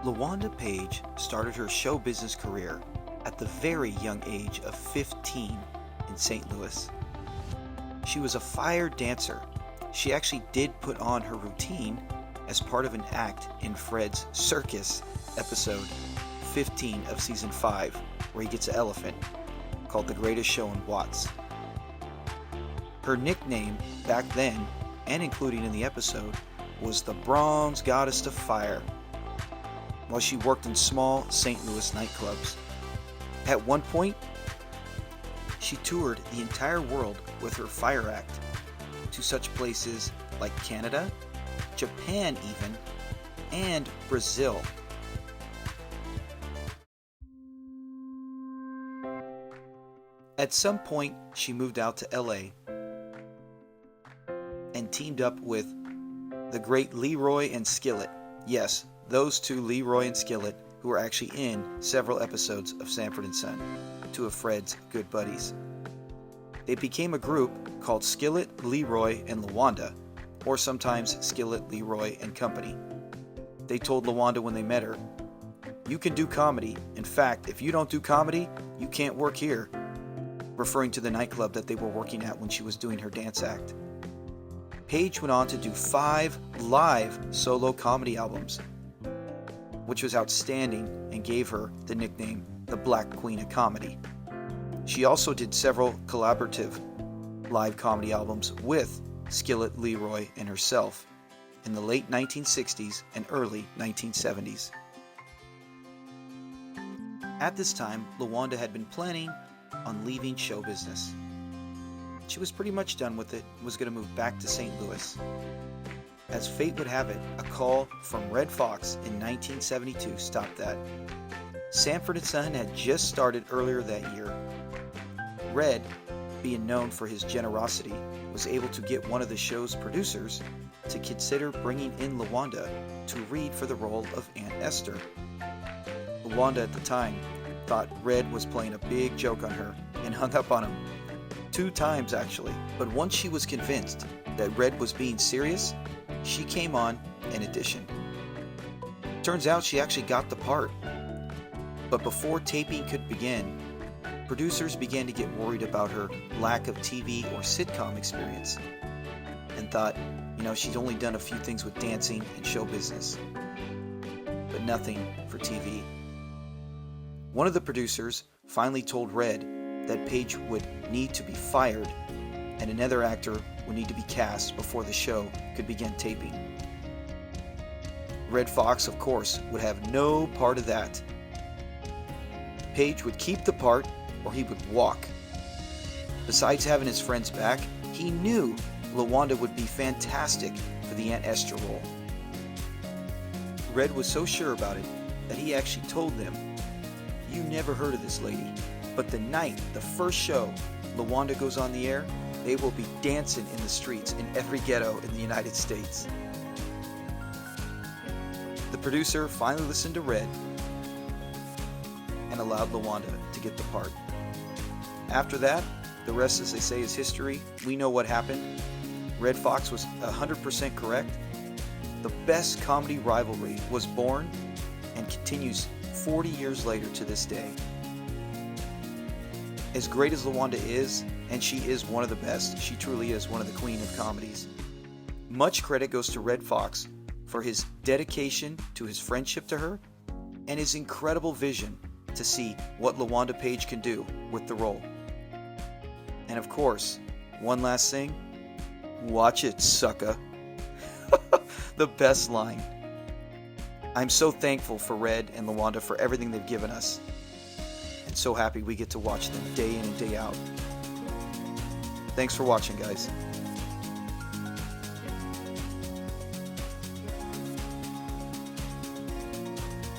LaWanda Page started her show business career at the very young age of 15 in St. Louis. She was a fire dancer. She actually did put on her routine as part of an act in Fred's Circus episode 15 of season 5, where he gets an elephant, called The Greatest Show in Watts. Her nickname back then, and including in the episode, was the Bronze Goddess of Fire, while she worked in small St. Louis nightclubs. At one point, she toured the entire world with her fire act to such places like Canada, Japan even, and Brazil. At some point, she moved out to LA and teamed up with the great Leroy and Skillet. Yes, those two, Leroy and Skillet, who were actually in several episodes of Sanford and Son, two of Fred's good buddies. They became a group called Skillet, Leroy, and LaWanda, or sometimes Skillet, Leroy, and Company. They told LaWanda when they met her, "You can do comedy. In fact, if you don't do comedy, you can't work here," referring to the nightclub that they were working at when she was doing her dance act. Page went on to do 5 live solo comedy albums, which was outstanding and gave her the nickname the Black Queen of Comedy. She also did several collaborative live comedy albums with Skillet, Leroy, and herself in the late 1960s and early 1970s. At this time, LaWanda had been planning on leaving show business. She was pretty much done with it and was going to move back to St. Louis. As fate would have it, a call from Redd Foxx in 1972 stopped that. Sanford and Son had just started earlier that year. Redd, being known for his generosity, was able to get one of the show's producers to consider bringing in LaWanda to read for the role of Aunt Ester. LaWanda at the time thought Redd was playing a big joke on her and hung up on him 2 times actually, but once she was convinced that Redd was being serious, she came on and auditioned. Turns out she actually got the part. But before taping could begin, producers began to get worried about her lack of TV or sitcom experience and thought, she'd only done a few things with dancing and show business, but nothing for TV. One of the producers finally told Redd that Page would need to be fired and another actor would need to be cast before the show could begin taping. Redd Foxx, of course, would have no part of that. Page would keep the part or he would walk. Besides having his friends back, he knew LaWanda would be fantastic for the Aunt Ester role. Redd was so sure about it that he actually told them, "You never heard of this lady, but the night, the first show, LaWanda goes on the air, they will be dancing in the streets in every ghetto in the United States." The producer finally listened to Redd and allowed LaWanda to get the part. After that, the rest, as they say, is history. We know what happened. Redd Foxx was 100% correct. The best comedy rivalry was born and continues 40 years later to this day. As great as LaWanda is, and she is one of the best, she truly is one of the queen of comedies, much credit goes to Redd Foxx for his dedication to his friendship to her and his incredible vision to see what LaWanda Page can do with the role. And of course, one last thing, watch it, sucka. The best line. I'm so thankful for Redd and LaWanda for everything they've given us, and so happy we get to watch them day in and day out. Thanks for watching, guys.